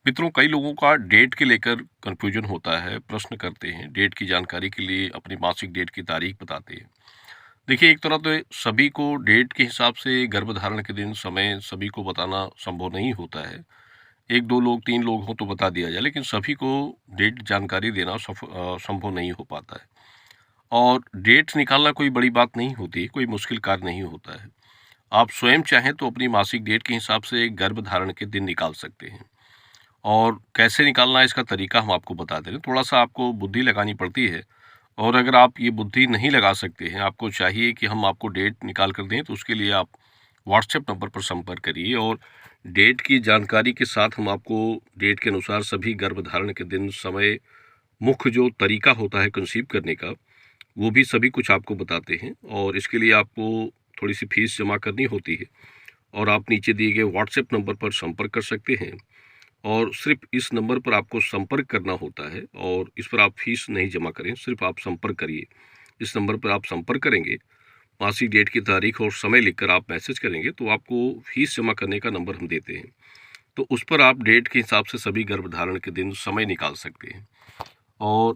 मित्रों, कई लोगों का डेट के लेकर कंफ्यूजन होता है, प्रश्न करते हैं, डेट की जानकारी के लिए अपनी मासिक डेट की तारीख बताते हैं। देखिए, एक तरह तो सभी को डेट के हिसाब से गर्भधारण के दिन, समय सभी को बताना संभव नहीं होता है। 1-2 लोग, 3 लोग हों तो बता दिया जाए, लेकिन सभी को डेट जानकारी देना संभव नहीं हो पाता है। और डेट निकालना कोई बड़ी बात नहीं होती है, कोई मुश्किल कार्य नहीं होता है। आप स्वयं चाहें तो अपनी मासिक डेट के हिसाब से गर्भधारण के दिन निकाल सकते हैं। और कैसे निकालना है इसका तरीका हम आपको बता दे रहे हैं। थोड़ा-सा आपको बुद्धि लगानी पड़ती है और अगर आप ये बुद्धि नहीं लगा सकते हैं, आपको चाहिए कि हम आपको डेट निकाल कर दें, तो उसके लिए आप व्हाट्सएप नंबर पर संपर्क करिए और डेट की जानकारी के साथ हम आपको डेट के अनुसार सभी गर्भधारण के दिन, समय, मुख्य जो तरीका होता है कंसीव करने का, वो भी सभी कुछ आपको बताते हैं और इसके लिए आपको थोड़ी-सी फीस जमा करनी होती है और आप नीचे दिए गए व्हाट्सएप नंबर पर संपर्क कर सकते हैं। और सिर्फ इस नंबर पर आपको संपर्क करना होता है और इस पर आप फीस नहीं जमा करें, सिर्फ आप संपर्क करिए। इस नंबर पर आप संपर्क करेंगे, मासिक डेट की तारीख और समय लिखकर आप मैसेज करेंगे तो आपको फीस जमा करने का नंबर हम देते हैं। तो उस पर आप डेट के हिसाब से सभी गर्भधारण के दिन, समय निकाल सकते हैं और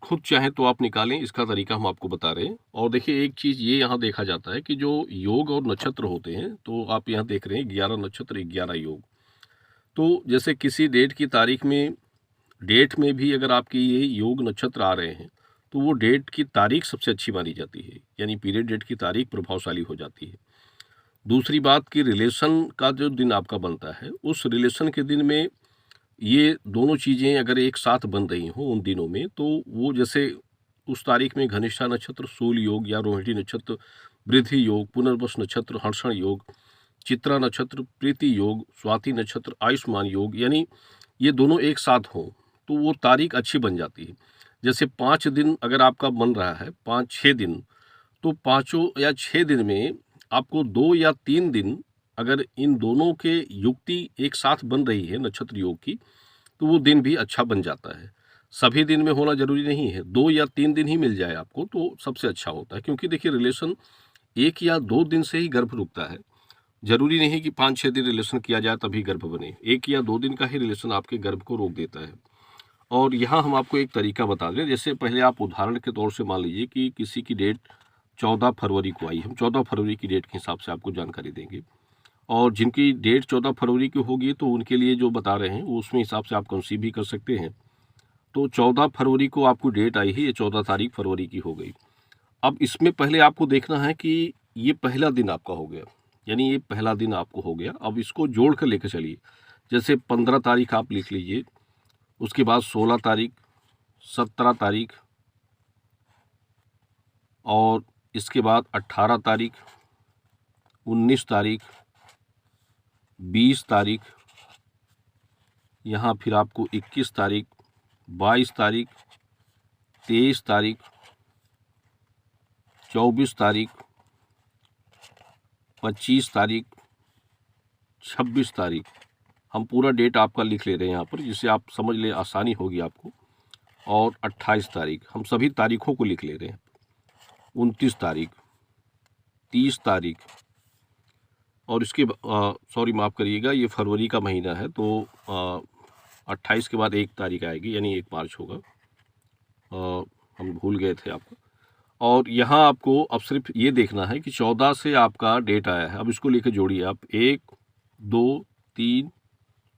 खुद चाहें तो आप निकालें, इसका तरीका हम आपको बता रहे हैं। और देखिए, एक चीज़ ये यहाँ देखा जाता है कि जो योग और नक्षत्र होते हैं, तो आप यहाँ देख रहे हैं 11 नक्षत्र, 11 योग। तो जैसे किसी डेट की तारीख में, डेट में भी अगर आपके ये योग नक्षत्र आ रहे हैं, तो वो डेट की तारीख सबसे अच्छी मानी जाती है, यानी पीरियड डेट की तारीख प्रभावशाली हो जाती है। दूसरी बात कि रिलेशन का जो दिन आपका बनता है, उस रिलेशन के दिन में ये दोनों चीज़ें अगर एक साथ बन रही हों उन दिनों में, तो वो जैसे उस तारीख में घनिष्ठा नक्षत्र, सूल योग या रोहिणी नक्षत्र, वृद्धि योग, पुनर्वस नक्षत्र, हर्षण योग, चित्रा नक्षत्र, प्रीति योग, स्वाति नक्षत्र, आयुष्मान योग, यानी ये दोनों एक साथ हों, तो वो तारीख अच्छी बन जाती है। जैसे 5 दिन अगर आपका बन रहा है, 5-6 दिन, तो पाँचों या 6 दिन में आपको 2 या 3 दिन अगर इन दोनों के युक्ति एक साथ बन रही है नक्षत्र योग की, तो वो दिन भी अच्छा बन जाता है। सभी दिन में होना ज़रूरी नहीं है, 2 या 3 दिन ही मिल जाए आपको तो सबसे अच्छा होता है, क्योंकि देखिए रिलेशन 1 या 2 दिन से ही गर्भ रुकता है। ज़रूरी नहीं कि 5-6 दिन रिलेशन किया जाए तभी गर्भ बने। 1 या 2 दिन का ही रिलेशन आपके गर्भ को रोक देता है। और यहाँ हम आपको एक तरीका बता दें, जैसे पहले आप उदाहरण के तौर से मान लीजिए कि किसी की डेट 14 फरवरी को आई, हम 14 फरवरी की डेट के हिसाब से आपको जानकारी देंगे और जिनकी डेट 14 फरवरी की होगी तो उनके लिए जो बता रहे हैं वो उसमें हिसाब से आप कंसीव भी कर सकते हैं। तो 14 फरवरी को आपको डेट आई है, ये 14 तारीख फरवरी की हो गई। अब इसमें पहले आपको देखना है कि ये पहला दिन आपका हो गया, यानी ये पहला दिन आपको हो गया। अब इसको जोड़ कर लेकर चलिए, जैसे 15 तारीख आप लिख लीजिए, उसके बाद 16 तारीख, 17 तारीख और इसके बाद 18 तारीख, 19 तारीख, 20 तारीख, यहाँ फिर आपको 21 तारीख, 22 तारीख, 23 तारीख, 24 तारीख, 25 तारीख, 26 तारीख। हम पूरा डेट आपका लिख ले रहे हैं यहाँ पर, जिससे आप समझ लें, आसानी होगी आपको। और 28 तारीख, हम सभी तारीखों को लिख ले रहे हैं। 29 तारीख, 30 तारीख और इसके सॉरी माफ़ करिएगा, ये फरवरी का महीना है तो 28 के बाद 1 तारीख आएगी, यानी 1 मार्च होगा। हम भूल गए थे आपको। और यहाँ आपको अब सिर्फ ये देखना है कि 14 से आपका डेट आया है। अब इसको लेकर जोड़िए आप, 1, 2, 3,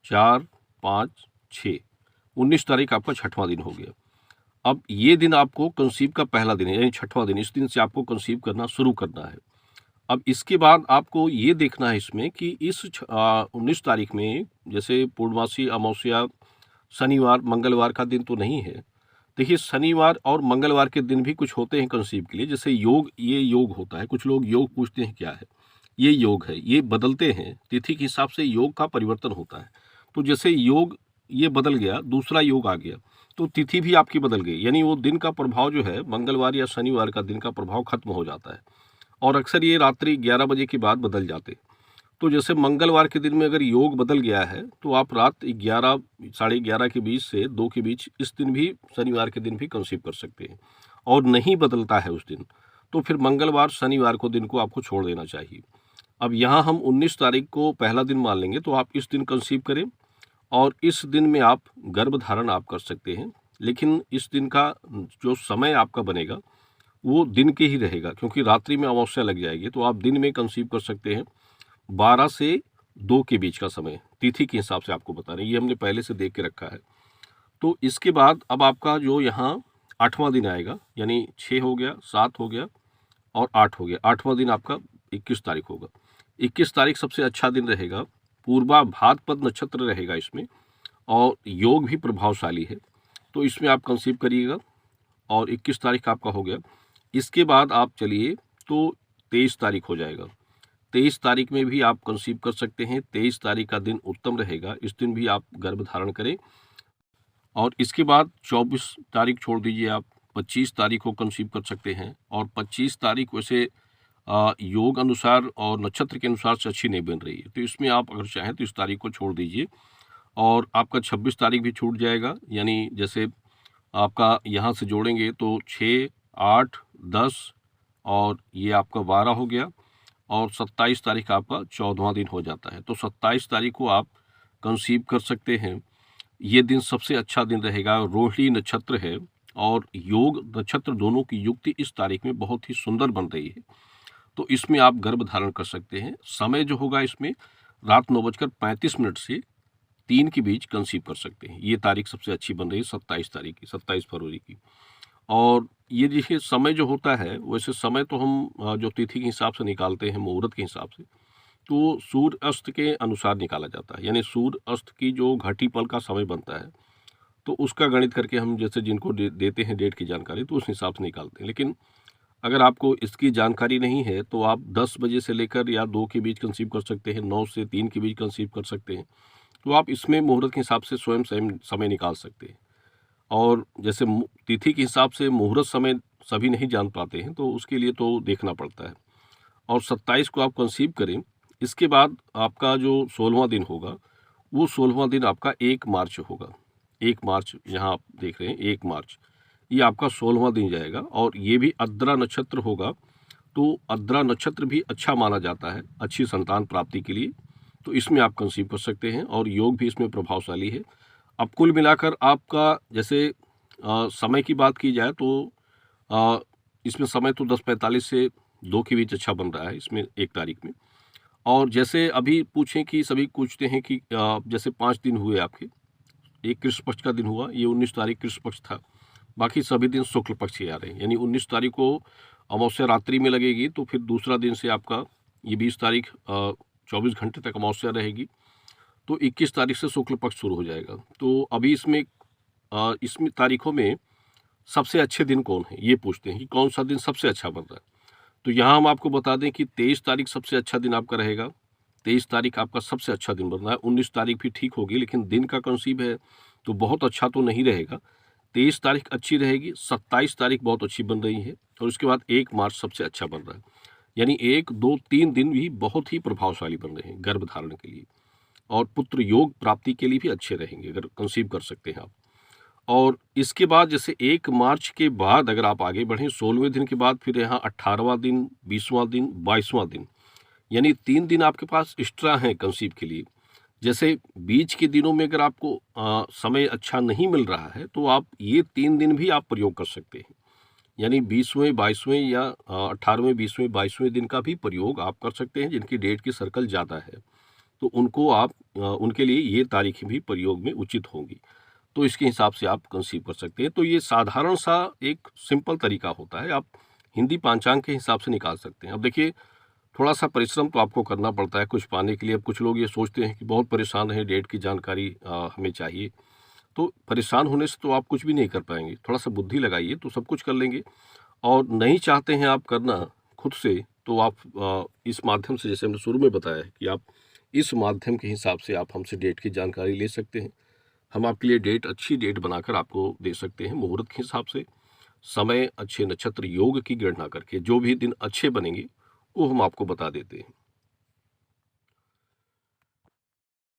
4, 5, 6, 19 तारीख आपका छठवां दिन हो गया। अब ये दिन आपको कंसीव का पहला दिन है, यानी छठवां दिन। इस दिन से आपको कंसीव करना शुरू करना है। अब इसके बाद आपको ये देखना है इसमें कि इस 19 तारीख में, जैसे पूर्णमासी, अमावस्या, शनिवार, मंगलवार का दिन तो नहीं है। देखिए, शनिवार और मंगलवार के दिन भी कुछ होते हैं कंसीव के लिए, जैसे योग, ये योग होता है। कुछ लोग योग पूछते हैं क्या है, ये योग है, ये बदलते हैं तिथि के हिसाब से, योग का परिवर्तन होता है। तो जैसे योग ये बदल गया, दूसरा योग आ गया, तो तिथि भी आपकी बदल गई, यानी वो दिन का प्रभाव जो है, मंगलवार या शनिवार का दिन का प्रभाव खत्म हो जाता है और अक्सर ये रात्रि 11 बजे के बाद बदल जाते। तो जैसे मंगलवार के दिन में अगर योग बदल गया है तो आप रात 11 साढ़े 11 के बीच से 2 के बीच इस दिन भी, शनिवार के दिन भी कंसीव कर सकते हैं। और नहीं बदलता है उस दिन, तो फिर मंगलवार, शनिवार को दिन को आपको छोड़ देना चाहिए। अब यहाँ हम 19 तारीख को पहला दिन मान लेंगे, तो आप इस दिन कंसीव करें और इस दिन में आप गर्भ धारण आप कर सकते हैं। लेकिन इस दिन का जो समय आपका बनेगा वो दिन के ही रहेगा, क्योंकि रात्रि में अमावस्या लग जाएगी। तो आप दिन में कंसीव कर सकते हैं 12 से 2 के बीच का समय, तिथि के हिसाब से आपको बता रहे हैं, ये हमने पहले से देख के रखा है। तो इसके बाद अब आपका जो यहाँ 8वां दिन आएगा, यानी 6 हो गया, 7 हो गया और 8 हो गया। 8वां दिन आपका 21 तारीख होगा। 21 तारीख सबसे अच्छा दिन रहेगा। पूर्वा भाद्रपद नक्षत्र रहेगा इसमें और योग भी प्रभावशाली है। तो इसमें आप कंसीव करिएगा और 21 तारीख आपका हो गया। इसके बाद आप चलिए तो 23 तारीख हो जाएगा। 23 तारीख में भी आप कंसीव कर सकते हैं। 23 तारीख का दिन उत्तम रहेगा, इस दिन भी आप गर्भ धारण करें। और इसके बाद 24 तारीख छोड़ दीजिए आप, 25 तारीख को कंसीव कर सकते हैं। और 25 तारीख वैसे योग अनुसार और नक्षत्र के अनुसार से अच्छी नहीं बन रही है, तो इसमें आप अगर चाहें तो इस तारीख को छोड़ दीजिए। और आपका 26 तारीख भी छूट जाएगा, यानी जैसे आपका यहाँ से जोड़ेंगे तो 6, 8, 10 और ये आपका 12 हो गया और 27 तारीख आपका 14वां दिन हो जाता है। तो 27 तारीख को आप कंसीव कर सकते हैं। ये दिन सबसे अच्छा दिन रहेगा। रोहिणी नक्षत्र है और योग नक्षत्र दोनों की युक्ति इस तारीख में बहुत ही सुंदर बन रही है, तो इसमें आप गर्भ धारण कर सकते हैं। समय जो होगा इसमें रात 9:35 से 3 के बीच कंसीव कर सकते हैं। ये तारीख सबसे अच्छी बन रही है 27 तारीख की, 27 फरवरी की। और ये देखिए समय जो होता है, वैसे समय तो हम जो तिथि के हिसाब से निकालते हैं, मुहूर्त के हिसाब से, तो सूर्य अस्त के अनुसार निकाला जाता है। यानी सूर्य अस्त की जो घटी पल का समय बनता है, तो उसका गणित करके हम जैसे जिनको देते हैं डेट की जानकारी, तो उस हिसाब से निकालते हैं। लेकिन अगर आपको इसकी जानकारी नहीं है तो आप 10 बजे से लेकर या 2 के बीच कंसीव कर सकते हैं, 9 से 3 के बीच कंसीव कर सकते हैं। तो आप इसमें मुहूर्त के हिसाब से स्वयं समय निकाल सकते हैं। और जैसे तिथि के हिसाब से मुहूर्त समय सभी नहीं जान पाते हैं, तो उसके लिए तो देखना पड़ता है। और 27 को आप कंसीव करें। इसके बाद आपका जो 16वां दिन होगा, वो 16वां दिन आपका 1 मार्च होगा। 1 मार्च यहाँ आप देख रहे हैं, 1 मार्च ये आपका 16वां दिन जाएगा और ये भी आर्द्रा नक्षत्र होगा। तो आर्द्रा नक्षत्र भी अच्छा माना जाता है अच्छी संतान प्राप्ति के लिए, तो इसमें आप कंसीव कर सकते हैं और योग भी इसमें प्रभावशाली है। अब कुल मिलाकर आपका जैसे समय की बात की जाए तो इसमें समय तो 10:45 से 2 के बीच अच्छा बन रहा है इसमें 1 तारीख में। और जैसे अभी पूछें कि सभी पूछते हैं कि जैसे 5 दिन हुए आपके, एक कृष्ण पक्ष का दिन हुआ, ये 19 तारीख कृष्ण पक्ष था, बाकी सभी दिन शुक्ल पक्ष ही आ रहे हैं। यानी 19 तारीख को अमावस्या रात्रि में लगेगी, तो फिर दूसरा दिन से आपका ये 20 तारीख 24 घंटे तक अमावस्या रहेगी, तो 21 तारीख से शुक्ल पक्ष शुरू हो जाएगा। तो अभी इसमें तारीखों में सबसे अच्छे दिन कौन है, ये पूछते हैं कि कौन सा दिन सबसे अच्छा बन रहा है। तो यहाँ हम आपको बता दें कि 23 तारीख सबसे अच्छा दिन आपका रहेगा। 23 तारीख आपका सबसे अच्छा दिन बन रहा है। 19 तारीख भी ठीक होगी, लेकिन दिन का कंसीव है तो बहुत अच्छा तो नहीं रहेगा। 23 तारीख अच्छी रहेगी, 27 तारीख बहुत अच्छी बन रही है और उसके बाद 1 मार्च सबसे अच्छा बन रहा है। यानी 1, 2, 3 दिन भी बहुत ही प्रभावशाली बन रहे हैं गर्भ धारण के लिए और पुत्र योग प्राप्ति के लिए भी अच्छे रहेंगे अगर कंसीव कर सकते हैं आप। और इसके बाद जैसे 1 मार्च के बाद अगर आप आगे बढ़ें, 16वें दिन के बाद फिर यहाँ 18वां दिन, 20वां दिन, 22वां दिन, यानी 3 दिन आपके पास एक्स्ट्रा हैं कंसीव के लिए। जैसे बीच के दिनों में अगर आपको समय अच्छा नहीं मिल रहा है, तो आप ये 3 दिन भी आप प्रयोग कर सकते हैं। यानी 20वें, 22वें या 18वें, 20वें, 22वें दिन का भी प्रयोग आप कर सकते हैं, जिनकी डेट की सर्कल ज़्यादा है। तो उनको आप उनके लिए ये तारीखें भी प्रयोग में उचित होंगी। तो इसके हिसाब से आप कंसीव कर सकते हैं। तो ये साधारण सा एक सिंपल तरीका होता है, आप हिंदी पंचांग के हिसाब से निकाल सकते हैं। अब देखिए, थोड़ा-सा परिश्रम तो आपको करना पड़ता है कुछ पाने के लिए। अब कुछ लोग ये सोचते हैं कि बहुत परेशान हैं, डेट की जानकारी हमें चाहिए। तो परेशान होने से तो आप कुछ भी नहीं कर पाएँगे। थोड़ा-सा बुद्धि लगाइए तो सब कुछ कर लेंगे। और नहीं चाहते हैं आप करना खुद से, तो आप इस माध्यम से, जैसे हमने शुरू में बताया है कि आप इस माध्यम के हिसाब से आप हमसे डेट की जानकारी ले सकते हैं। हम आपके लिए अच्छी डेट बनाकर आपको दे सकते हैं मुहूर्त के हिसाब से, समय, अच्छे नक्षत्र योग की गणना करके। जो भी दिन अच्छे बनेंगे वो हम आपको बता देते हैं।